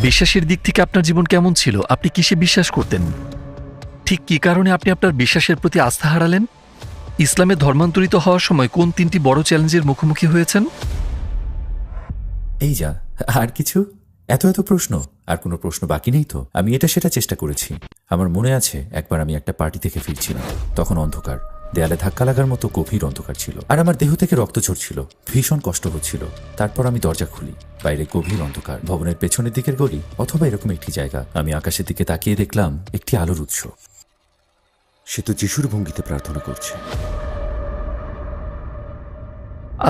বিশ্বাসের দিক থেকে আপনার জীবন কেমন ছিল? আপনি কিসে বিশ্বাস করতেন? ঠিক কী কারণে আপনি আপনার বিশ্বাসের প্রতি আস্থা হারালেন? ইসলামে ধর্মান্তরিত হওয়ার সময় কোন ৩টি বড় চ্যালেঞ্জের মুখোমুখি হয়েছেন? এই যা, আর কিছু? এত প্রশ্ন? আর কোনো প্রশ্ন বাকি নেই তো? আমি এটা সেটা চেষ্টা করেছি। আমার মনে আছে একবার আমি একটা পার্টি থেকে ফিরছিলাম। তখন অন্ধকার, দেয়ালে ধাক্কা লাগার মতো গভীর অন্ধকার ছিল, আর আমার দেহ থেকে রক্ত ঝরছিল। ভীষণ কষ্ট হচ্ছিল। তারপর আমি দরজা খুলি। বাইরে গভীর অন্ধকার, ভবনের পেছনের দিকের গলি অথবা এরকম একটি জায়গা। আমি আকাশের দিকে তাকিয়ে দেখলাম একটি আলোর উৎস। সে তো যিশুর ভঙ্গিতে প্রার্থনা করছে।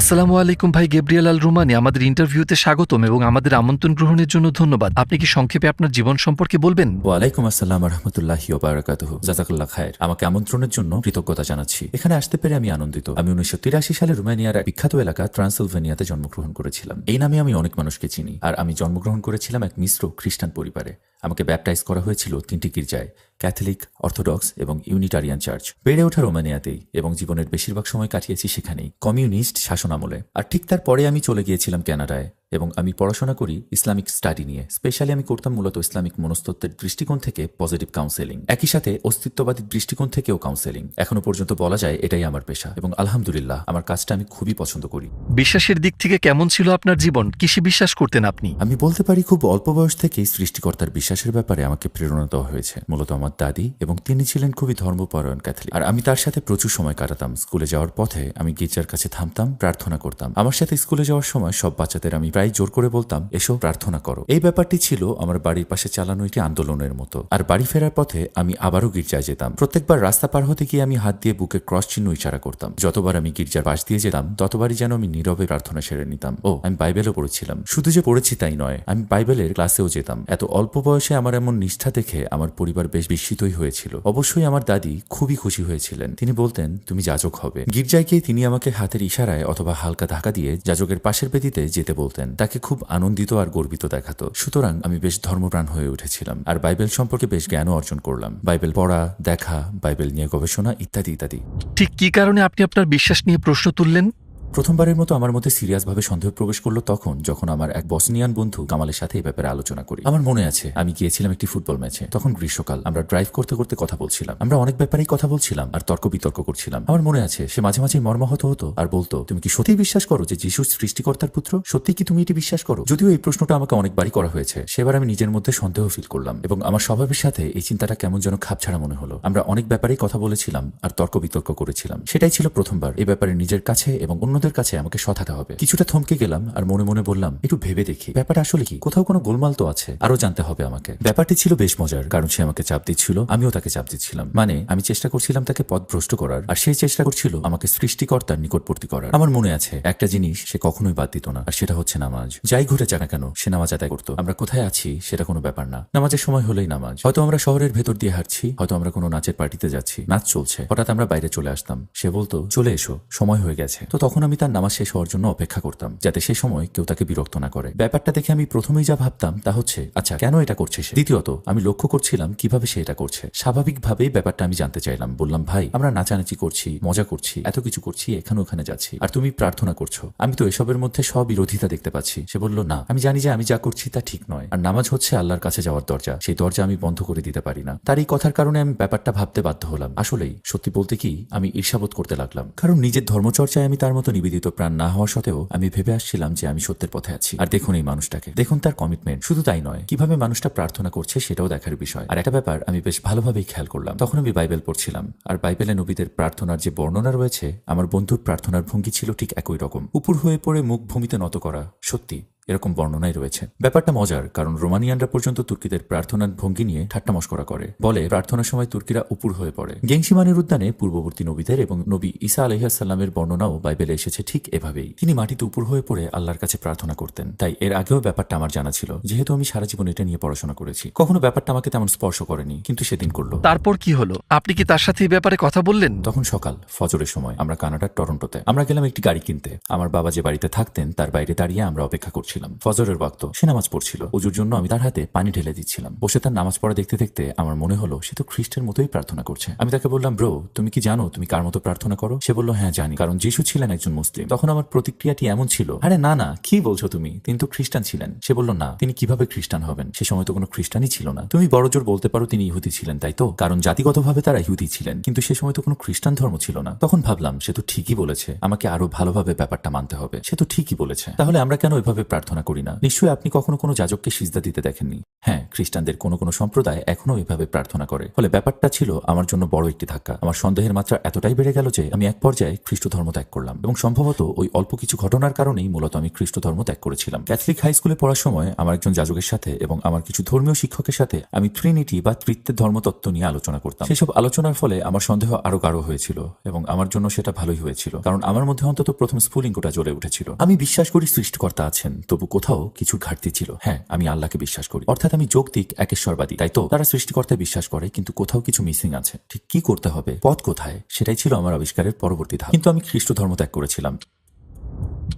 আসসালামু আলাইকুম ভাই গেব্রিয়েল আল রুমানি, আমাদের ইন্টারভিউতে স্বাগতম এবং আমাদের আমন্ত্রণ গ্রহণের জন্য ধন্যবাদ। আপনি কি সংক্ষেপে আপনার জীবন সম্পর্কে বলবেন? ওয়ালাইকুম আসসালাম রহমতুল্লাহি ওয়া বারাকাতুহু। জাযাকাল্লাহ খায়ের। আমাকে আমন্ত্রণের জন্য কৃতজ্ঞতা জানাচ্ছি। এখানে আসতে পেরে আমি আনন্দিত। আমি 1983 সালে রোমানিয়ার এক বিখ্যাত এলাকা ট্রান্সিলভেনিয়াতে জন্মগ্রহণ করেছিলাম। এই নামে আমি অনেক মানুষকে চিনি। আর আমি জন্মগ্রহণ করেছিলাম এক মিশ্র খ্রিস্টান পরিবারে। আমাকে ব্যাপটাইজ করা হয়েছিল 3টি গির্জায়, ক্যাথলিক, অর্থোডক্স এবং ইউনিটারিয়ান চার্চ। বেড়ে ওঠা রোমানিয়াতেই এবং জীবনের বেশিরভাগ সময় কাটিয়েছি সেখানেই, কমিউনিস্ট শাসনামলে। আর ঠিক তারপরে আমি চলে গিয়েছিলাম কানাডায় এবং আমি পড়াশোনা করি ইসলামিক স্টাডি নিয়ে। স্পেশালি আমি করতাম মূলত ইসলামিক মনস্তত্ত্বের দৃষ্টিকোণ থেকে পজিটিভ কাউন্সেলিং, একই সাথে অস্তিত্ববাদী দৃষ্টিকোণ থেকেও কাউন্সেলিং। এখনো পর্যন্ত বলা যায় এটাই আমার পেশা এবং আলহামদুলিল্লাহ আমার কাজটা আমি খুবই পছন্দ করি। বিশ্বাসের দিক থেকে কেমন ছিল আপনার জীবন? কিসে বিশ্বাস করতেন আপনি? আমি বলতে পারি খুব অল্প বয়স থেকেই সৃষ্টিকর্তার বিশ্বাসের ব্যাপারে আমাকে প্রেরণা দেওয়া হয়েছে, মূলত আমার দাদি, এবং তিনি ছিলেন খুবই ধর্মপরায়ণ ক্যাথলিক। আর আমি তার সাথে প্রচুর সময় কাটাতাম। স্কুলে যাওয়ার পথে আমি গির্জার কাছে থামতাম, প্রার্থনা করতাম। আমার সাথে স্কুলে যাওয়ার সময় সব বাচ্চাদের আমি প্রায় জোর করে বলতাম, এসো প্রার্থনা করো। এই ব্যাপারটি ছিল আমার বাড়ির পাশে চালানো একটি আন্দোলনের মতো। আর বাড়ি ফেরার পথে আমি আবারও গির্জায় যেতাম। প্রত্যেকবার রাস্তা পার হতে গিয়ে আমি হাত দিয়ে বুকে ক্রস চিহ্ন ইশারা করতাম। যতবার আমি গির্জার পাশ দিয়ে যেতাম ততবারই যেন আমি নীরবে প্রার্থনা সেরে নিতাম। আমি বাইবেলও পড়েছিলাম। শুধু যে পড়েছি তাই নয়, আমি বাইবেলের ক্লাসেও যেতাম। এত অল্প বয়সে আমার এমন নিষ্ঠা দেখে আমার পরিবার বেশ বিস্মিতই হয়েছিল। অবশ্যই আমার দাদি খুবই খুশি হয়েছিলেন। তিনি বলতেন, তুমি যাজক হবে। গির্জায় গিয়ে তিনি আমাকে হাতের ইশারায় অথবা হালকা ধাক্কা দিয়ে যাজকের পাশের বেদিতে যেতে বলতেন। তাকে খুব আনন্দিত আর গর্বিত দেখাতো। সুতরাং আমি বেশ ধর্মপ্রাণ হয়ে উঠেছিলাম আর বাইবেল সম্পর্কে বেশ জ্ঞানও অর্জন করলাম। বাইবেল পড়া, দেখা, বাইবেল নিয়ে গবেষণা ইত্যাদি ইত্যাদি। ঠিক কী কারণে আপনি আপনার বিশ্বাস নিয়ে প্রশ্ন তুললেন? প্রথমবারের মতো আমার মধ্যে সিরিয়াসভাবে সন্দেহ প্রবেশ করলো যখন আমার এক বসনিয়ান বন্ধু কামালের সাথে এই ব্যাপারে আলোচনা করি। আমার মনে আছে আমি গিয়েছিলাম একটি ফুটবল ম্যাচে। তখন গ্রীষ্মকাল। আমরা ড্রাইভ করতে করতে কথা বলছিলাম। আমরা অনেক ব্যাপারেই কথা বলছিলাম আর তর্ক বিতর্ক করছিলাম। আমার মনে আছে সে মাঝে মাঝে মর্মাহত হতো আর বলতো, তুমি কি সত্যিই বিশ্বাস করো যে যিশু সৃষ্টিকর্তার পুত্র? সত্যি কি তুমি এটি বিশ্বাস করো? যদিও এই প্রশ্নটা আমাকে অনেকবারই করা হয়েছে, সেবার আমি নিজের মধ্যে সন্দেহ ফিল করলাম এবং আমার স্বভাবের সাথে এই চিন্তাটা কেমন যেন খাপছাড়া মনে হলো। আমরা অনেক ব্যাপারেই কথা বলেছিলাম আর তর্ক বিতর্ক করেছিলাম। সেটাই ছিল প্রথমবার এই ব্যাপারে নিজের কাছে এবং অন্যদের কাছে আমাকে থাকতে হবে। কিছুটা থমকে গেলাম আর মনে মনে বললাম, একটু ভেবে দেখি ব্যাপারটা আসলে কি, কোথাও কোনো গোলমাল তো আছে, আরো জানতে হবে আমাকে। ব্যাপারটি ছিল বেশ মজার, কারণ সে আমাকে চাপ দিচ্ছিল, আমিও তাকে চাপ দিচ্ছিলাম। মানে আমি চেষ্টা করছিলাম তাকে পথভ্রষ্ট করার আর সে চেষ্টা করছিল আমাকে সৃষ্টিকর্তার নিকটবর্তী করার। আমার মনে আছে একটা জিনিস সে কখনোই বাদ দিত না, আর সেটা হচ্ছে নামাজ। যাই ঘটে যাক না কেন সে নামাজ আদায় করতো। আমরা কোথায় আছি সেটা কোনো ব্যাপার না, নামাজের সময় হলেই নামাজ। হয়তো আমরা শহরের ভেতর দিয়ে হাঁটছি, হয়তো আমরা কোনো নাচের পার্টিতে যাচ্ছি, নাচ চলছে, হঠাৎ আমরা বাইরে চলে আসতাম। সে বলতো, চলে এসো, সময় হয়ে গেছে। তো তখন আমি তার নামাজ শেষ হওয়ার জন্য অপেক্ষা করতাম, যাতে সে সময় কেউ তাকে বিরক্ত না করে। ব্যাপারটা দেখে আমি প্রথমেই যা ভাবতাম তা হচ্ছে, আচ্ছা কেন এটা করছে সে? দ্বিতীয়ত আমি লক্ষ্য করছিলাম কিভাবে সে এটা করছে। স্বাভাবিকভাবেই ব্যাপারটা আমি জানতে চাইলাম। বললাম, ভাই আমরা নাচানাচি করছি, মজা করছি, এত কিছু করছি, এখানে ওখানে যাচ্ছি, আর তুমি প্রার্থনা করছো, আমি তো এসবের মধ্যে স্ববিরোধিতা দেখতে পাচ্ছি। সে বলল, না, আমি জানি যে আমি যা করছি তা ঠিক নয়, আর নামাজ হচ্ছে আল্লাহর কাছে যাওয়ার দরজা, সেই দরজা আমি বন্ধ করে দিতে পারি না। তার এই কথার কারণে আমি ব্যাপারটা ভাবতে বাধ্য হলাম। আসলেই সত্যি বলতে কি, আমি ঈর্ষাবোধ করতে লাগলাম, কারণ নিজের ধর্মচর্চায় আমি তার মতো নিবেদিত প্রাণ না হওয়া সত্ত্বেও আমি ভেবে আসছিলাম যে আমি সত্যের পথে আছি। আর দেখুন এই মানুষটাকে, দেখুন তার কমিটমেন্ট। শুধু তাই নয়, কিভাবে মানুষটা প্রার্থনা করছে সেটাও দেখার বিষয়। আর একটা ব্যাপার আমি বেশ ভালোভাবেই খেয়াল করলাম। তখন আমি বাইবেল পড়ছিলাম আর বাইবেলে নবীদের প্রার্থনার যে বর্ণনা রয়েছে, আমার বন্ধুর প্রার্থনার ভঙ্গি ছিল ঠিক একই রকম, উপর হয়ে পড়ে মুখ ভূমিতে নত করা। সত্যি এরকম বর্ণনাই রয়েছে। ব্যাপারটা মজার, কারণ রোমানিয়ানরা পর্যন্ত তুর্কিদের প্রার্থনার ভঙ্গি নিয়ে ঠাট্টা মশকরা করে, বলে প্রার্থনার সময় তুর্কিরা উপর হয়ে পড়ে। গেংসিমানের উদ্যানে পূর্ববর্তী নবীদের এবং নবী ঈসা আলাইহিসসালামের বর্ণনাও বাইবেলে এসেছে ঠিক এভাবেই। তিনি মাটিতে উপর হয়ে পড়ে আল্লাহর কাছে প্রার্থনা করতেন। তাই এর আগেও ব্যাপারটা আমার জানা ছিল, যেহেতু আমি সারা জীবন এটা নিয়ে পড়াশোনা করেছি। কখনো ব্যাপারটা আমাকে তেমন স্পর্শ করেনি, কিন্তু সেদিন করলো। তারপর কি হলো? আপনি কি তার সাথে এই ব্যাপারে কথা বললেন? তখন সকাল, ফজরের সময়। আমরা কানাডার টরন্টোতে। আমরা গেলাম একটি গাড়ি কিনতে। আমার বাবা যে বাড়িতে থাকতেন তার বাইরে দাঁড়িয়ে আমরা অপেক্ষা করছিলাম। করছিলাম। ফজরের ওয়াক্ত, সে নামাজ পড়ছিল। ওজুর জন্য আমি তার হাতে পানি ঢেলে দিচ্ছিলাম। বসে তার নামাজ পড়া দেখতে দেখতে আমার মনে হলো সে তো খ্রিস্টের মতোই প্রার্থনা করছে। আমি তাকে বললাম, ব্রো, তুমি কি জানো তুমি কার মতো প্রার্থনা করো? সে বলল, হ্যাঁ জানি, কারণ যিশু ছিলেন একজন মুসলিম। তখন আমার প্রতিক্রিয়াটি এমন ছিল, আরে না না, কি বলছো তুমি, তিনি তো খ্রিস্টান ছিলেন। সে বলল, না, তিনি কিভাবে খ্রিস্টান হবেন, সে সময় তো কোনো খ্রিস্টানই ছিল না। তুমি বড়জোর বলতে পারো তিনি ইহুদি ছিলেন, তাই তো? কারণ জাতিগতভাবে তারা ইহুদি ছিলেন, কিন্তু সে সময় তো কোনো খ্রিস্টান ধর্ম ছিল না। তখন ভাবলাম সে তো ঠিকই বলেছে, আমাকে আরো ভালোভাবে ব্যাপারটা মানতে হবে। সে তো ঠিকই বলেছে, তাহলে আমরা কেন এভাবে প্রার্থনা করি না? নিশ্চয়ই আপনি কখনো কোনো যাজককে সিজদা দিতে দেখেননি। হ্যাঁ, খ্রিস্টানদের কোনো কোনো সম্প্রদায় এখনো এভাবে প্রার্থনা করে। ফলে ব্যাপারটা ছিল আমার জন্য বড় একটি ধাক্কা। আমার সন্দেহের মাত্রা এতটাই বেড়ে গেল যে আমি এক পর্যায়ে খ্রিস্ট ধর্ম ত্যাগ করলাম, এবং সম্ভবত ওই অল্প কিছু ঘটনার কারণেই মূলত আমি খ্রিস্ট ধর্ম ত্যাগ করেছিলাম। ক্যাথলিক হাই স্কুলে পড়ার সময় আমার একজন যাজকের সাথে এবং আমার কিছু ধর্মীয় শিক্ষকের সাথে আমি ট্রিনিটি বা তৃতীয় ধর্মতত্ত্ব নিয়ে আলোচনা করতাম। সেসব আলোচনার ফলে আমার সন্দেহ আরো গাঢ় হয়েছিল, এবং আমার জন্য সেটা ভালোই হয়েছিল, কারণ আমার মধ্যে অন্তত প্রথম স্ফুলিঙ্গটা জ্বলে উঠেছিল। আমি বিশ্বাস করি সৃষ্টিকর্তা আছেন, তবু কোথাও কিছু ঘাটতি ছিল। হ্যাঁ, আমি আল্লাহকে বিশ্বাস করি, অর্থাৎ আমি যৌক্তিক একেশ্বরবাদী। তাই তো তারা সৃষ্টিকর্তায় বিশ্বাস করে, কিন্তু কোথাও কিছু মিসিং আছে। ঠিক কি করতে হবে, পথ কোথায়, সেটাই ছিল আমার আবিষ্কারের পরবর্তী ধাপ। কিন্তু আমি খ্রিস্ট ধর্ম ত্যাগ করেছিলাম।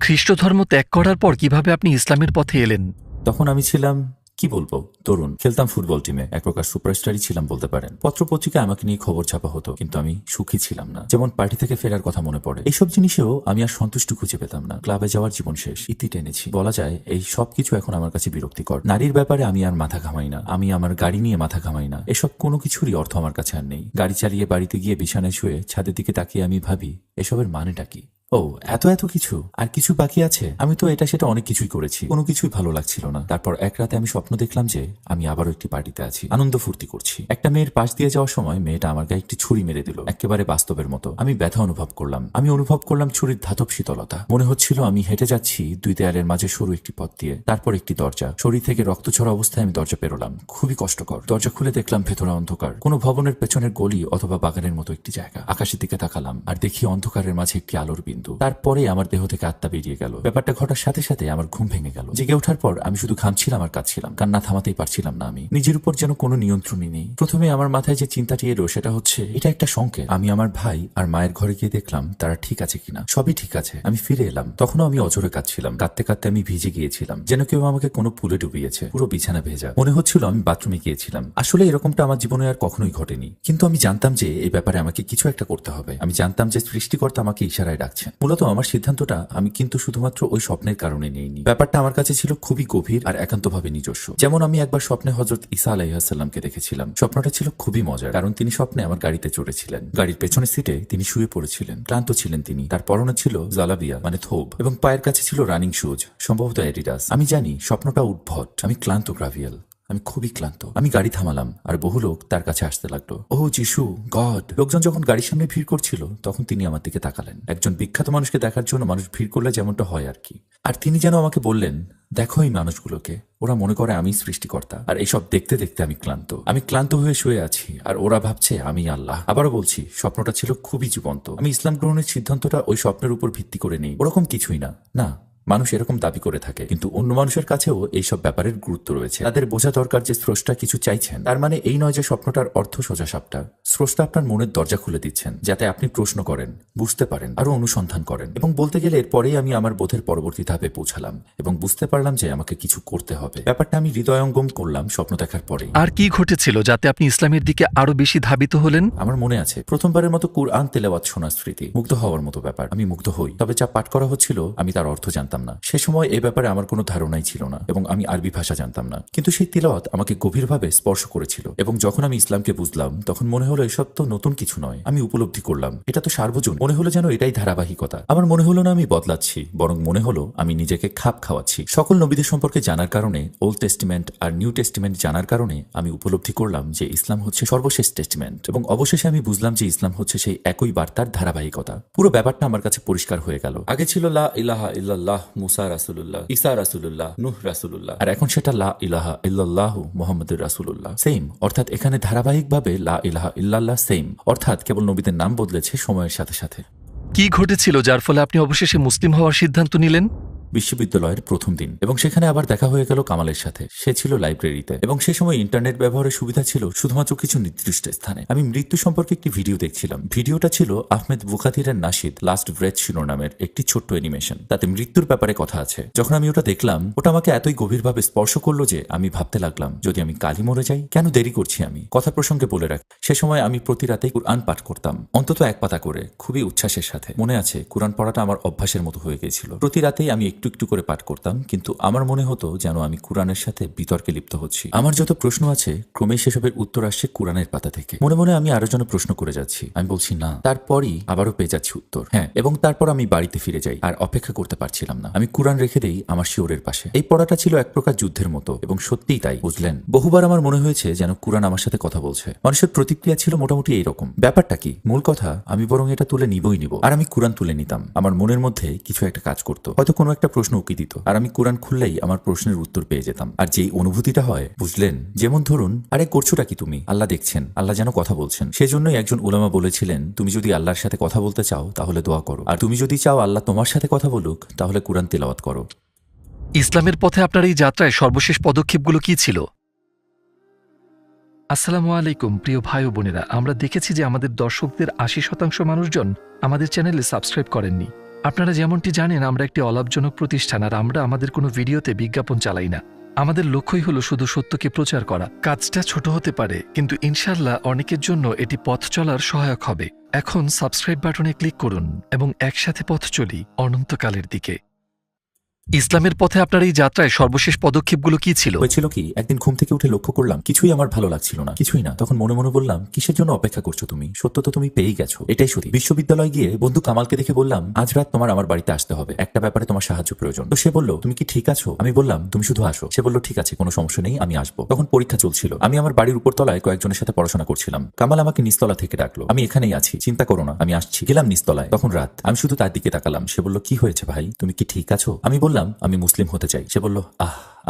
খ্রিস্ট ধর্ম ত্যাগ করার পর কিভাবে আপনি ইসলামের পথে এলেন? তখন আমি ছিলাম, কি বলবো, তরুণ। খেলতাম ফুটবল টিমে, এক প্রকার সুপারস্টারই ছিলাম বলতে পারেন। পত্রপত্রিকায় আমাকে নিয়ে খবর ছাপা হতো, কিন্তু আমি সুখী ছিলাম না। যেমন পার্টি থেকে ফেরার কথা মনে পড়ে। এইসব জিনিসেও আমি আর সন্তুষ্টি খুঁজে পেতাম না। ক্লাবে যাওয়ার জীবন শেষ, ইতি টেনেছি। বলা যায় এই সবকিছু এখন আমার কাছে বিরক্তিকর। নারীর ব্যাপারে আমি আর মাথা ঘামাই না, আমি আমার গাড়ি নিয়ে মাথা ঘামাই না। এসব কোনো কিছুরই অর্থ আমার কাছে আর নেই। গাড়ি চালিয়ে বাড়িতে গিয়ে বিছানায় শুয়ে ছাদের দিকে তাকিয়ে আমি ভাবি, এসবের মানেটা কি? ও, এত এত কিছু, আর কিছু বাকি আছে। আমি তো এটা সেটা অনেক কিছুই করেছি, কোনো কিছুই ভালো লাগছিল না। তারপর এক রাতে আমি স্বপ্ন দেখলাম যে আমি আবারও একটি পার্টিতে আছি, আনন্দ ফুর্তি করছি। একটা মেয়ের পাশ দিয়ে যাওয়ার সময় মেয়েটা আমার গায়ে একটি ছুরি মেরে দিল, একেবারে বাস্তবের মতো। আমি ব্যথা অনুভব করলাম, আমি অনুভব করলাম ছুরির ধাতব শীতলতা। মনে হচ্ছিল আমি হেঁটে যাচ্ছি দুই দেয়ালের মাঝে সরু একটি পথ দিয়ে, তারপর একটি দরজা। শরীর থেকে রক্ত ছড়া অবস্থায় আমি দরজা পেরোলাম, খুবই কষ্টকর। দরজা খুলে দেখলাম ভেতরে অন্ধকার, কোনো ভবনের পেছনের গলি অথবা বাগানের মতো একটি জায়গা। আকাশের দিকে তাকালাম আর দেখি অন্ধকারের মাঝে একটি আলোর বিন্দু। তারপরে আমার দেহ থেকে আত্মা বেরিয়ে গেল। ব্যাপারটা ঘটার সাথে সাথে আমার ঘুম ভেঙে গেল। জেগে ওঠার পর আমি শুধু ঘামছিলাম আর কাঁদছিলাম, কান্না থামাতেই পারছিলাম না। আমি নিজের উপর যেন কোনো নিয়ন্ত্রণই নেই। প্রথমে আমার মাথায় যে চিন্তাটি এলো সেটা হচ্ছে, এটা একটা সংকেত। আমি আমার ভাই আর মায়ের ঘরে গিয়ে দেখলাম তারা ঠিক আছে কিনা। সবই ঠিক আছে। আমি ফিরে এলাম, তখনও আমি অজরে কাঁদছিলাম। কাঁদতে কাঁদতে আমি ভিজে গিয়েছিলাম, যেন কেউ আমাকে কোনো পুলে ডুবিয়েছে। পুরো বিছানা ভেজা। মনে হচ্ছিল আমি বাথরুমে গিয়েছিলাম। আসলে এরকমটা আমার জীবনে আর কখনোই ঘটেনি, কিন্তু আমি জানতাম যে এই ব্যাপারে আমাকে কিছু একটা করতে হবে। আমি জানতাম যে সৃষ্টিকর্তা আমাকে ইশারায় ডাকছেন। মূলত আমার সিদ্ধান্তটা আমি কিন্তু শুধুমাত্র ওই স্বপ্নের কারণে নেইনি। ব্যাপারটা আমার কাছে ছিল খুবই গভীর আর একান্তভাবে নিজস্ব। যেমন আমি একবার স্বপ্নে হযরত ঈসা আলাইহিসসালামকে দেখেছিলাম। স্বপ্নটা ছিল খুবই মজার, কারণ তিনি স্বপ্নে আমার গাড়িতে চড়েছিলেন। গাড়ির পেছনের সিটে তিনি শুয়ে পড়েছিলেন, ক্লান্ত ছিলেন তিনি। তার পরনে ছিল জালাবিয়া মানে থোব, এবং পায়ের কাছে ছিল রানিং শুজ, সম্ভবত অ্যাডিডাস। আমি জানি স্বপ্নটা উদ্ভট, আমি ক্লান্ত, গ্রাভিয়াল, আমি খুবই ক্লান্ত। আমি গাড়ি থামালাম আর বহু লোক তার কাছে আসতে লাগলো। ও যিশু, গড। লোকজন যখন গাড়ির সামনে ভিড় করছিল তখন তিনি আমার দিকে তাকালেন। একজন বিখ্যাত মানুষকে দেখার জন্য মানুষ ভিড় করলে যেমনটা হয় আর কি। আর তিনি যেন আমাকে বললেন, দেখো এই মানুষগুলোকে, ওরা মনে করে আমি সৃষ্টিকর্তা, আর এইসব দেখতে দেখতে আমি ক্লান্ত। আমি ক্লান্ত হয়ে শুয়ে আছি আর ওরা ভাবছে আমি আল্লাহ। আবারও বলছি, স্বপ্নটা ছিল খুবই জীবন্ত। আমি ইসলাম গ্রহণের সিদ্ধান্তটা ওই স্বপ্নের উপর ভিত্তি করে নেই, ওরকম কিছুই না। না, মানুষ এরকম দাবি করে থাকে, কিন্তু অন্য মানুষের কাছেও এইসব ব্যাপারের গুরুত্ব রয়েছে। তাদের বোঝা দরকার যে স্রষ্টা কিছু চাইছেন। তার মানে এই নয় যে স্বপ্নটার অর্থ সোজাসাপটা। স্রষ্টা আপনার মনের দরজা খুলে দিচ্ছেন, যাতে আপনি প্রশ্ন করেন, বুঝতে পারেন, আরো অনুসন্ধান করেন। এবং বলতে গেলে এরপরেই আমি আমার বোধের পরবর্তী ধাপে পৌঁছালাম এবং বুঝতে পারলাম যে আমাকে কিছু করতে হবে। ব্যাপারটা আমি হৃদয়ঙ্গম করলাম স্বপ্ন দেখার পরে। আর কি ঘটেছিল যাতে আপনি ইসলামের দিকে আরো বেশি ধাবিত হলেন? আমার মনে আছে প্রথমবারের মতো কুরআন তেলাওয়াত শোনার স্মৃতি। মুগ্ধ হওয়ার মতো ব্যাপার। আমি মুগ্ধ হই, তবে যা পাঠ করা হচ্ছিল আমি তার অর্থ জানতাম না। সে সময় এই ব্যাপারে আমার কোনো ধারণাই ছিল না, এবং আমি আরবি ভাষা জানতাম না। কিন্তু সেই তিলাওয়াত আমাকে গভীরভাবে স্পর্শ করেছিল, এবং যখন আমি ইসলামকে বুঝলাম তখন মনে হলো এসব তো নতুন কিছু নয়। আমি উপলব্ধি করলাম এটা তো সার্বজনীন। মনে হলো যেন এটাই ধারাবাহিকতা। আমার মনে হলো না আমি বদলাচ্ছি, বরং মনে হলো আমি নিজেকে খাপ খাওয়াচ্ছি। সকল নবীদের সম্পর্কে জানার কারণে, ওল্ড টেস্টিমেন্ট আর নিউ টেস্টিমেন্ট জানার কারণে আমি উপলব্ধি করলাম যে ইসলাম হচ্ছে সর্বশেষ টেস্টিমেন্ট, এবং অবশেষে আমি বুঝলাম যে ইসলাম হচ্ছে সেই একই বার্তার ধারাবাহিকতা। পুরো ব্যাপারটা আমার কাছে পরিষ্কার হয়ে গেল। আগে ছিল লা ইলাহা ইল্লাল্লাহ, মুসা রাসূলুল্লাহ, ঈসা রাসূলুল্লাহ, নূহ রাসূলুল্লাহ, আর এখন সেটা লা ইলাহা ইল্লাল্লাহ মুহাম্মাদুর রাসূলুল্লাহ। সেম, অর্থাৎ এখানে ধারাবাহিকভাবে লা ইলাহা ইল্লাল্লাহ সেম, অর্থাৎ কেবল নবীদের নাম বদলেছে সময়ের সাথে সাথে। কি ঘটেছিল যার ফলে আপনি অবশেষে মুসলিম হওয়ার সিদ্ধান্ত নিলেন? বিশ্ববিদ্যালয়ের প্রথম দিন, এবং সেখানে আবার দেখা হয়ে গেল কামালের সাথে। সে ছিল লাইব্রেরিতে, এবং সে সময় ইন্টারনেট ব্যবহারের সুবিধা ছিল শুধুমাত্র কিছু নির্দিষ্ট স্থানে। আমি মৃত্যু সম্পর্কে একটি ভিডিও দেখছিলাম। ভিডিওটা ছিল আহমেদ বুখাতিরের নাশিদ লাস্ট ব্রেথ শিরোনামের একটি ছোট্ট অ্যানিমেশন। তাতে মৃত্যুর ব্যাপারে কথা আছে। যখন আমি ওটা দেখলাম, ওটা আমাকে এতই গভীরভাবে স্পর্শ করলো যে আমি ভাবতে লাগলাম, যদি আমি কালই মরে যাই, কেন দেরি করছি আমি? কথা প্রসঙ্গে বলে রাখ, সে সময় আমি প্রতি রাতেই কুরআন পাঠ করতাম, অন্তত এক পাতা করে, খুবই উচ্ছ্বাসের সাথে। মনে আছে, কুরআন পড়াটা আমার অভ্যাসের মতো হয়ে গিয়েছিল। প্রতি রাতেই আমি একটু একটু করে পাঠ করতাম, কিন্তু আমার মনে হতো যেন আমি কুরআনের সাথে বিতর্কে লিপ্ত হচ্ছি। আমার যত প্রশ্ন আছে, ক্রমেই সেসবের উত্তর আসছে কুরআনের পাতা থেকে। মনে মনে আমি আরো যেন প্রশ্ন করে যাচ্ছি। আমি বলছি না, তারপরই আবারও পেয়ে যাচ্ছি উত্তর হ্যাঁ, এবং তারপর আমি বাড়িতে ফিরে যাই। আর অপেক্ষা করতে পারছিলাম না। আমি কুরআন রেখে দেই আমার শিওরের পাশে। এই পড়াটা ছিল এক প্রকার যুদ্ধের মতো, এবং সত্যিই তাই, বুঝলেন? বহুবার আমার মনে হয়েছে যেন কুরআন আমার সাথে কথা বলছে। মানুষের প্রতিক্রিয়া ছিল মোটামুটি এইরকম। ব্যাপারটা কি? মূল কথা, আমি বরং এটা তুলে নিবই নিব। আর আমি কুরআন তুলে নিতাম। আমার মনের মধ্যে কিছু একটা কাজ করতো, হয়তো কোনো একটা প্রশ্ন উকি দিত, আর আমি কুরআন খুললেই আমার প্রশ্নের উত্তর পেয়ে যেতাম। আর যেই অনুভূতিটা হয়, বুঝলেন? যেমন ধরুন, আরে করছোটা কি তুমি? আল্লাহ দেখছেন, আল্লাহ যেন কথা বলছেন। সেজন্যই একজন উলামা বলেছিলেন, তুমি যদি আল্লাহর সাথে কথা বলতে চাও তাহলে দোয়া করো, আর তুমি যদি চাও আল্লাহ তোমার সাথে কথা বলুক তাহলে কুরআন তেলাওয়াত করো। ইসলামের পথে আপনার এই যাত্রায় সর্বশেষ পদক্ষেপগুলো কি ছিল? আসসালামু আলাইকুম প্রিয় ভাই ও বোনেরা, আমরা দেখেছি যে আমাদের দর্শকদের ৮০% মানুষজন আমাদের চ্যানেলে সাবস্ক্রাইব করেননি। আপনারা যেমনটি জানেন, আমরা একটি অলাভজনক প্রতিষ্ঠান, আর আমরা আমাদের কোনো ভিডিওতে বিজ্ঞাপন চালাই না। আমাদের লক্ষ্যই হলো শুধু সত্যকে প্রচার করা। কাজটা ছোট হতে পারে, কিন্তু ইনশাল্লাহ অনেকের জন্য এটি পথ চলার সহায়ক হবে। এখন সাবস্ক্রাইব বাটনে ক্লিক করুন এবং একসাথে পথ চলি অনন্তকালের দিকে। ইসলামের পথে আপনার এই যাত্রায় সর্বশেষ পদক্ষেপগুলো কি ছিল? হয়েছিল কি, একদিন ঘুম থেকে উঠে লক্ষ্য করলাম কিছুই আমার ভালো লাগছিল না, কিছুই না। তখন মনে মনে বললাম, কিসের জন্য অপেক্ষা করছো তুমি? সত্য তো তুমি পেয়েই গেছো, এটাই সত্যি। বিশ্ববিদ্যালয়ে গিয়ে বন্ধু কামালকে দেখে বললাম, আজ রাত তোমার আমার বাড়িতে আসতে হবে, একটা ব্যাপারে তোমার সাহায্য প্রয়োজন। তো সে বলল, তুমি কি ঠিক আছো? আমি বললাম, তুমি শুধু আসো। সে বলল, ঠিক আছে, কোনো সমস্যা নেই, আমি আসবো। তখন পরীক্ষা চলছিল। আমি আমার বাড়ির উপর তলায় কয়েকজনের সাথে পড়াশোনা করছিলাম। কামাল আমাকে নিচতলা থেকে ডাকলো, আমি এখানেই আছি, চিন্তা করো না, আমি আসছি। গেলাম নিচতলায়, তখন রাত। আমি শুধু তার দিকে তাকালাম। সে বলল, কি হয়েছে ভাই, তুমি কি ঠিক আছো? আমি বললাম, আমি মুসলিম হতে চাই। সে বলল,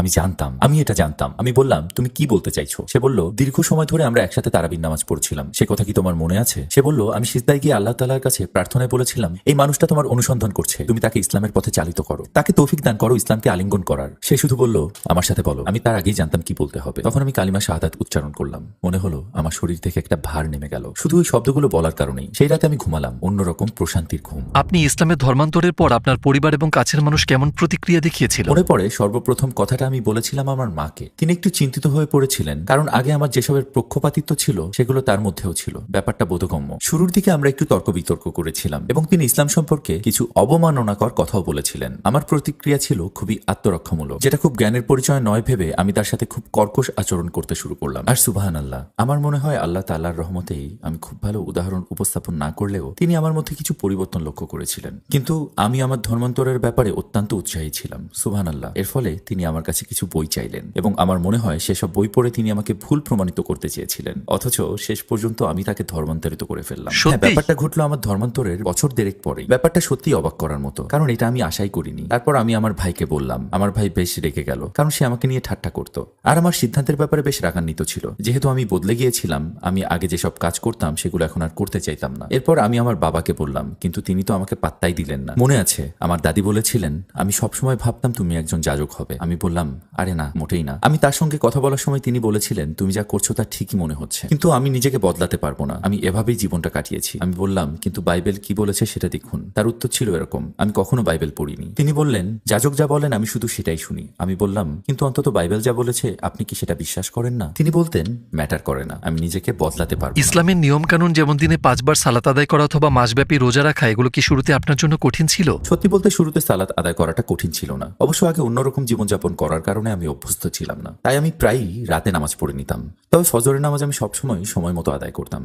আমি জানতাম, আমি এটা জানতাম। আমি বললাম, তুমি কি বলতে চাইছো? সে বলল, দীর্ঘ সময় ধরে আমরা একসাথে তারাবির নামাজ পড়ছিলাম, সে কথা কি তোমার মনে আছে? সে বলল, আমি সিজদায় গিয়ে আল্লাহ তাআলার কাছে প্রার্থনায় বলেছিলাম, এই মানুষটা তোমার অনুসন্ধান করছে, তুমি তাকে ইসলামের পথে চালিত করো, তাকে তৌফিক দান করো ইসলামকে আলিঙ্গন করার। সে শুধু বলল, আমার সাথে বলো। আমি তার আগেই জানতাম কি বলতে হবে। তখন আমি কালিমা শাহাদাত উচ্চারণ করলাম। মনে হলো আমার শরীর থেকে একটা ভার নেমে গেল, শুধু ওই শব্দগুলো বলার কারণেই। সেই রাতে আমি ঘুমালাম অন্যরকম প্রশান্তির ঘুম। আপনি ইসলামের ধর্মান্তরের পর আপনার পরিবার এবং কাছের মানুষ কেমন প্রতিক্রিয়া দেখিয়েছিল? মনে পড়ে সর্বপ্রথম কথাটা আমি বলেছিলাম আমার মাকে। তিনি একটু চিন্তিত হয়ে পড়েছিলেন, কারণ আগে আমার যেসবের পক্ষপাতিত্ব ছিল সেগুলো তার মধ্যেও ছিল। ব্যাপারটা বোধগম্য। শুরুর দিকে আমরা একটু তর্ক বিতর্ক করেছিলাম, এবং তিনি ইসলাম সম্পর্কে কিছু অবমাননাকর কথাও বলেছিলেন। আমার প্রতিক্রিয়া ছিল খুবই আত্মরক্ষামূলক, যেটা খুব জ্ঞানের পরিচয় নয় ভেবে আমি তার সাথে খুব কর্কশ আচরণ করতে শুরু করলাম। আর সুবহানাল্লাহ, আমার মনে হয় আল্লাহ তাআলার রহমতেই আমি খুব ভালো উদাহরণ উপস্থাপন না করলেও তিনি আমার মধ্যে কিছু পরিবর্তন লক্ষ্য করেছিলেন। কিন্তু আমি আমার ধর্মান্তরের ব্যাপারে অত্যন্ত উৎসাহী ছিলাম। সুবহানাল্লাহ। এর ফলে তিনি আমার কাছে কিছু বই চাইলেন, এবং আমার মনে হয় সেসব বই পড়ে তিনি আমাকে ভুল প্রমাণিত করতে চেয়েছিলেন, অথচ শেষ পর্যন্ত আমি তাকে ধর্মান্তরিত করে ফেললাম। হ্যাঁ, ব্যাপারটা ঘটলো আমার ধর্মান্তরের বছর দেড়েক পরে। ব্যাপারটা সত্যি অবাক করার মতো, কারণ এটা আমি আশাই করিনি। তারপর আমি আমার ভাইকে বললাম। আমার ভাই বেশ রেগে গেল, কারণ সে আমাকে নিয়ে ঠাট্টা করত, আর আমার সিদ্ধান্তের ব্যাপারে বেশ রাগান্বিত ছিল। যেহেতু আমি বদলে গিয়েছিলাম, আমি আগে যেসব কাজ করতাম সেগুলো এখন আর করতে চাইতাম না। এরপর আমি আমার বাবাকে বললাম, কিন্তু তিনি তো আমাকে পাত্তাই দিলেন না। মনে আছে, আমার দাদি বলেছিলেন, আমি সবসময় ভাবতাম তুমি একজন যাজক হবে। আমি বললাম, আরে না, মোটেই না। আমি তার সঙ্গে কথা বলার সময় তিনি বলেছিলেন, তুমি যা করছো তা ঠিকই মনে হচ্ছে, কিন্তু আমি নিজেকে বদলাতে পারবো না, আমি এভাবেই জীবনটা কাটিয়েছি। আমি বললাম, কিন্তু বাইবেল কি বলেছে সেটা দেখুন। তার উত্তর ছিল এরকম, আমি কখনো বাইবেল পড়িনি। তিনি বললেন, যাজক যা বলেন আমি শুধু সেটাই শুনি। আমি বললাম, কিন্তু অন্তত বাইবেল যা বলেছে আপনি কি সেটা বিশ্বাস করেন না? তিনি বলতেন, ম্যাটার করে না, আমি নিজেকে বদলাতে পারবো। ইসলামের নিয়ম কানুন, যেমন দিনে 5 বার সালাত আদায় করা অথবা মাসব্যাপী রোজা রাখা, এগুলো কি শুরুতে আপনার জন্য কঠিন ছিল? সত্যি বলতে শুরুতে সালাত আদায় করাটা কঠিন ছিল না। অবশ্য আগে অন্যরকম জীবনযাপন করার কারণে আমি অভ্যস্ত ছিলাম না, তাই আমি প্রায়ই রাতে নামাজ পড়ে নিতাম। তবে ফজরের নামাজ আমি সবসময় সময় মতো আদায় করতাম।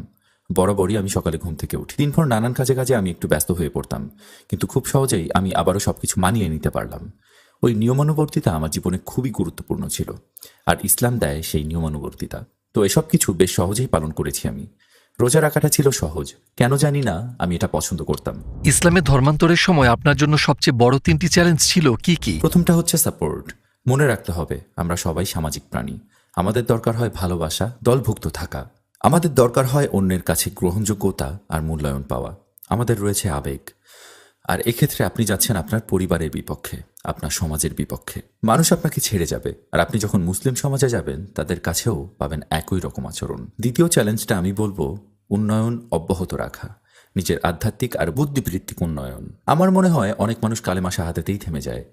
বরাবরই আমি সকালে ঘুম থেকে উঠি। দিনভর নানান কাজে আমি একটু ব্যস্ত হয়ে পড়তাম, কিন্তু খুব সহজেই আমি আবারও সবকিছু মানিয়ে নিতে পারলাম। ওই নিয়মানুবর্তিতা আমার জীবনে খুবই গুরুত্বপূর্ণ ছিল, আর ইসলাম দেয় সেই নিয়মানুবর্তিতা। তো এসব কিছু বেশ সহজেই পালন করেছি আমি। রোজা রাখাটা ছিল সহজ, কেন জানি না আমি এটা পছন্দ করতাম। ইসলামের ধর্মান্তরের সময় আপনার জন্য সবচেয়ে বড় 3টি চ্যালেঞ্জ ছিল কি কি? প্রথমটা হচ্ছে সাপোর্ট। মনে রাখতে হবে, আমরা সবাই সামাজিক প্রাণী। আমাদের দরকার হয় ভালোবাসা, দলভুক্ত থাকা। আমাদের দরকার হয় অন্যের কাছে গ্রহণযোগ্যতা আর মূল্যায়ন পাওয়া। আমাদের রয়েছে আবেগ, আর এক্ষেত্রে আপনি যাচ্ছেন আপনার পরিবারের বিপক্ষে। আপনার সমাজের বিপক্ষে। মানুষ আপনাকে ছেড়ে যাবে, আর আপনি যখন মুসলিম সমাজে যাবেন তাদের কাছেও পাবেন একই রকম আচরণ। দ্বিতীয় চ্যালেঞ্জটা আমি বলবো উন্নয়ন অব্যাহত রাখা, নিজের আধ্যাত্মিক আর বুদ্ধিবৃত্তিক উন্নয়ন। আমার মনে হয় অনেক মানুষ কালেমা শাহাদাতেই থেমে যায়।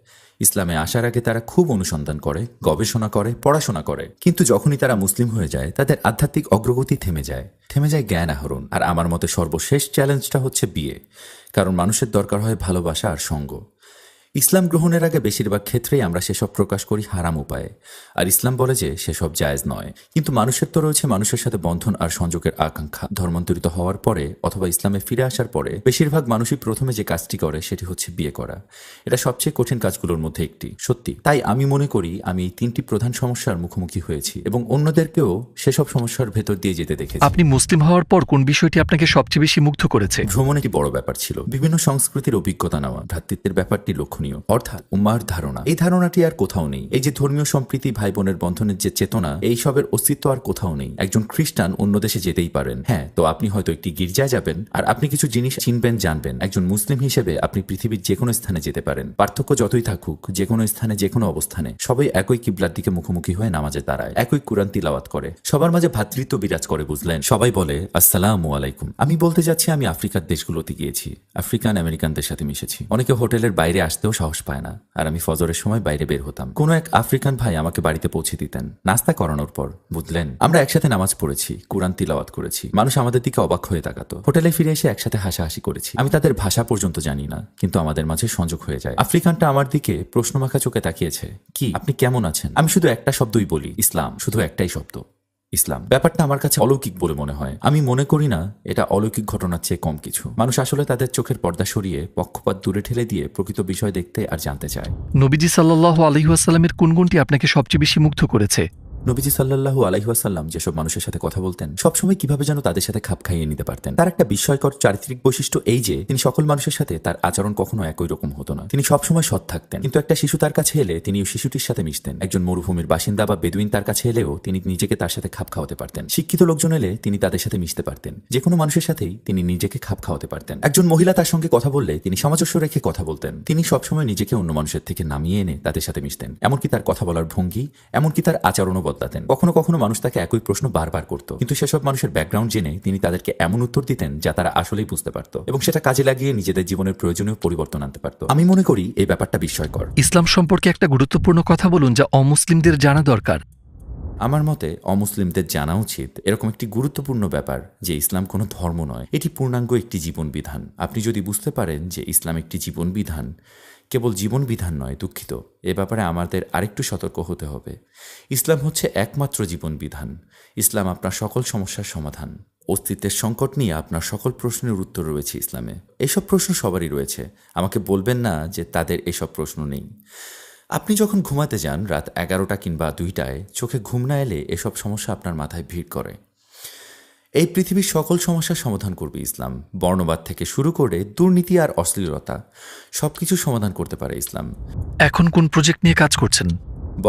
ইসলামে আসার আগে তারা খুব অনুসন্ধান করে, গবেষণা করে, পড়াশোনা করে, কিন্তু যখনই তারা মুসলিম হয়ে যায় তাদের আধ্যাত্মিক অগ্রগতি থেমে যায় জ্ঞান আহরণ। আর আমার মতে সর্বশেষ চ্যালেঞ্জটা হচ্ছে বিয়ে, কারণ মানুষের দরকার হয় ভালোবাসা আর সঙ্গ। ইসলাম গ্রহণের আগে বেশিরভাগ ক্ষেত্রেই আমরা সেসব প্রকাশ করি হারাম উপায়ে, আর ইসলাম বলে যে সেসব জায়েজ নয়। কিন্তু মানুষের তো রয়েছে মানুষের সাথে বন্ধন আর সংযোগের আকাঙ্ক্ষা। ধর্মান্তরিত হওয়ার পরে অথবা ইসলামে ফিরে আসার পরে বেশিরভাগ মানুষই প্রথমে যে কাজটি করে সেটি হচ্ছে বিয়ে করা। এটা সবচেয়ে কঠিন কাজগুলোর মধ্যে একটি, সত্যি। তাই আমি মনে করি আমি এই 3টি প্রধান সমস্যার মুখোমুখি হয়েছি এবং অন্যদেরকেও সেসব সমস্যার ভেতর দিয়ে যেতে দেখেছি। আপনি মুসলিম হওয়ার পর কোন বিষয়টি আপনাকে সবচেয়ে বেশি মুগ্ধ করেছে? ভ্রমণ একটি বড় ব্যাপার ছিল। বিভিন্ন সংস্কৃতির অভিজ্ঞতা নেওয়া, ভ্রাতৃত্বের ব্যাপারটি লক্ষ্যণীয়, অর্থাৎ উম্মার ধারণা। এই ধারণাটি আর কোথাও নেই। এই যে ধর্মীয় সম্প্রীতি, ভাই বোনের বন্ধনের যে চেতনা, এই সবের অস্তিত্ব আর কোথাও নেই। একজন খ্রিস্টান অন্য দেশে যেতেই পারেন, হ্যাঁ, তো আপনি হয়তো একটি গির্জায় যাবেন আর আপনি কিছু জিনিস চিনবেন, জানবেন। একজন মুসলিম হিসেবে আপনি পৃথিবীর যে কোনো স্থানে যেতে পারেন। পার্থক্য যতই থাকুক, যে কোনো স্থানে যে কোনো অবস্থানে সবাই একই কিবলার দিকে মুখোমুখি হয়ে নামাজে দাঁড়ায়, একই কুরআন তিলাওয়াত করে, সবার মাঝে ভ্রাতৃত্ব বিরাজ করে, বুঝলেন? সবাই বলে আসসালামু আলাইকুম। আমি বলতে যাচ্ছি আমি আফ্রিকার দেশগুলোতে গিয়েছি, আফ্রিকান আমেরিকানদের সাথে মিশেছি। অনেকে হোটেলের বাইরে আসতেও সাহস পায় না, আর আমি ফজরের সময় বাইরে বের হতাম। কোনো এক আফ্রিকান ভাই আমাকে বাড়িতে পৌঁছে দিতেন নাস্তা করানোর পর, বুঝলেন? আমরা একসাথে নামাজ পড়েছি, কুরআন তিলাওয়াত করেছি। মানুষ আমাদের দিকে অবাক হয়ে তাকাতো। হোটেলে ফিরে এসে একসাথে হাসাহাসি করেছি। আমি তাদের ভাষা পর্যন্ত জানি না, কিন্তু আমাদের মাঝে সংযোগ হয়ে যায়। আফ্রিকানটা আমার দিকে প্রশ্নমাখা চোখে তাকিয়েছে, কি আপনি কেমন আছেন? আমি শুধু একটা শব্দই বলি, ইসলাম। শুধু একটাই শব্দ, ইসলাম। ব্যাপারটা আমার কাছে অলৌকিক বলে মনে হয়। আমি মনে করি না এটা অলৌকিক ঘটনার চেয়ে কম কিছু। মানুষ আসলে তাদের চোখের পর্দা সরিয়ে পক্ষপাত দূরে ঠেলে দিয়ে প্রকৃত বিষয় দেখতে আর জানতে চায়। নবীজি সাল্লাল্লাহু আলাইহি ওয়াসাল্লামের কোন গুণটি আপনাকে সবচেয়ে বেশি মুগ্ধ করেছে? নবীজি সাল্লাল্লাহু আলাইহি ওয়াসাল্লাম যেসব মানুষের সাথে কথা বলতেন, সবসময় কিভাবে যেন তাদের সাথে খাপ খাইয়ে নিতে পারতেন। তার একটা বিস্ময়কর চারিত্রিক বৈশিষ্ট্য এই যে তিনি সকল মানুষের সাথে তার আচরণ কখনো একই রকম হতো না। তিনি সবসময় সৎ থাকতেন, কিন্তু একটা শিশু তার কাছে এলে তিনি ওই শিশুটির সাথে মিশতেন। একজন মরুভূমির বাসিন্দা বা বেদুইন তার কাছে এলেও তিনি নিজেকে তার সাথে খাপ খাওয়াতে পারতেন। শিক্ষিত লোকজন এলে তিনি তাদের সাথে মিশতে পারতেন। যে কোনো মানুষের সাথেই তিনি নিজেকে খাপ খাওয়াতে পারতেন। একজন মহিলা তার সঙ্গে কথা বললে তিনি সামঞ্জস্য রেখে কথা বলতেন। তিনি সবসময় নিজেকে অন্য মানুষের থেকে নামিয়ে এনে তাদের সাথে মিশতেন। এমনকি তার কথা বলার ভঙ্গি, এমনকি তার আচরণও বদলাতেন। কখনো কখনো মানুষ তাকে একই প্রশ্ন বারবার করত, কিন্তু সেসব মানুষের ব্যাকগ্রাউন্ড জেনে তিনি তাদেরকে এমন উত্তর দিতেন যা তারা আসলেই বুঝতে পারত এবং সেটা কাজে লাগিয়ে নিজেদের জীবনের প্রয়োজনীয় পরিবর্তন আনতে পারত। আমি মনে করি এই ব্যাপারটা বিস্ময়কর। ইসলাম সম্পর্কে একটা গুরুত্বপূর্ণ কথা বলুন যা অমুসলিমদের জানা দরকার। আমার মতে অমুসলিমদের জানা উচিত এরকম একটি গুরুত্বপূর্ণ ব্যাপার যে ইসলাম কোনো ধর্ম নয়, এটি পূর্ণাঙ্গ একটি জীবন বিধান। আপনি যদি বুঝতে পারেন যে ইসলাম একটি জীবন বিধান, কেবল জীবন বিধান নয়, দুঃখিত, এ ব্যাপারে আমাদের আরেকটু সতর্ক হতে হবে। ইসলাম হচ্ছে একমাত্র জীবন বিধান। ইসলাম আপনার সকল সমস্যার সমাধান। অস্তিত্বের সংকট নিয়ে আপনার সকল প্রশ্নের উত্তর রয়েছে ইসলামে। এসব প্রশ্ন সবারই রয়েছে, আমাকে বলবেন না যে তাদের এসব প্রশ্ন নেই। আপনি যখন ঘুমাতে যান রাত 11টা কিংবা 2টায়, চোখে ঘুম না এলে এসব সমস্যা আপনার মাথায় ভিড় করে। এই পৃথিবীর সকল সমস্যার সমাধান করবে ইসলাম। বর্ণবাদ থেকে শুরু করে দুর্নীতি আর অশ্লীলতা সবকিছু সমাধান করতে পারে ইসলাম। এখন কোন প্রজেক্ট নিয়ে কাজ করছেন?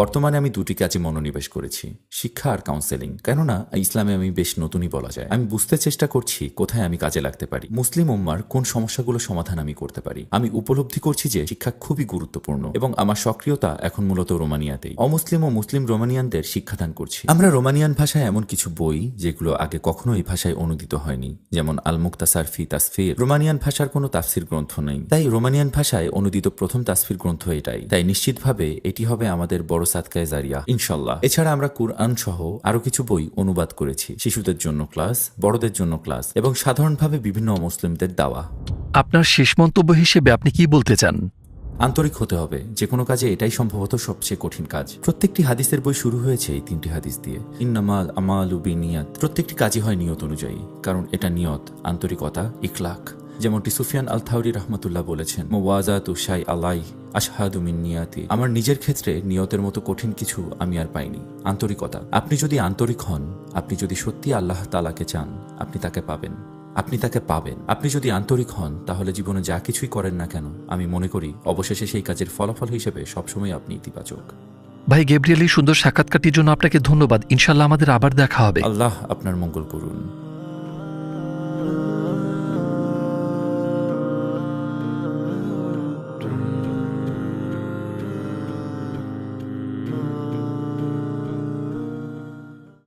বর্তমানে আমি 2টি কাজে মনোনিবেশ করেছি, শিক্ষা আর কাউন্সেলিং। কেননা ইসলামে আমি বেশ নতুনই বলা যায়। আমি বুঝতে চেষ্টা করছি কোথায় আমি কাজে লাগতে পারি, মুসলিম উম্মার কোন সমস্যাগুলো সমাধান আমি করতে পারি। আমি উপলব্ধি করছি যে শিক্ষা খুবই গুরুত্বপূর্ণ এবং আমার সক্রিয়তা এখন মূলত রোমানিয়াতেই। অমুসলিম ও মুসলিম রোমানিয়ানদের শিক্ষাদান করছি। আমরা রোমানিয়ান ভাষায় এমন কিছু বই যেগুলো আগে কখনো এই ভাষায় অনুদিত হয়নি, যেমন আল মুক্তাসার ফি তাসফির। রোমানিয়ান ভাষার কোনো তাফসির গ্রন্থ নেই, তাই রোমানিয়ান ভাষায় অনুদিত প্রথম তাসফির গ্রন্থ এটাই। তাই নিশ্চিতভাবে এটি হবে আমাদের বড় সাদকায়ে জারিয়া, ইনশাল্লাহ। এছাড়া আমরা কুরআন সহ আরো কিছু বই অনুবাদ করেছি, শিশুদের জন্য ক্লাস, বড়দের জন্য ক্লাস এবং সাধারণভাবে বিভিন্ন অমুসলিমদের দাওয়া। আপনার শেষ মন্তব্য হিসেবে আপনি কি বলতে চান? আন্তরিক হতে হবে। যে কোনো কাজে এটাই সম্ভবত সবচেয়ে কঠিন কাজ। প্রত্যেকটি হাদিসের বই শুরু হয়েছে এই 3টি হাদিস দিয়ে, ইন্নামাল আমালু বিনিয়াত। প্রত্যেকটি কাজই হয় নিয়ত অনুযায়ী, কারণ এটা নিয়ত, আন্তরিকতা, ইখলাক। যেমনটি সুফিয়ান আল থাউরি রহমতুল্লাহ বলেছেন, মুওয়াজাতু শাই আলাই আশহাদু মিন নিয়াতি। আমার নিজের ক্ষেত্রে নিয়তের মতো কঠিন কিছু আমি আর পাইনি, আন্তরিকতা। আপনি যদি আন্তরিক হন, আপনি যদি সত্যি আল্লাহ তাআলাকে চান, আপনি তাকে পাবেন। আপনি যদি আন্তরিক হন, তাহলে জীবনে যা কিছুই করেন না কেন, আমি মনে করি অবশেষে সেই কাজের ফলাফল হিসেবে সবসময় আপনি ইতিবাচক। ভাই গেব্রিয়েল, এই সুন্দর সাক্ষাৎকারটির জন্য আপনাকে ধন্যবাদ। ইনশাল্লাহ আমাদের আবার দেখা হবে। আল্লাহ আপনার মঙ্গল করুন।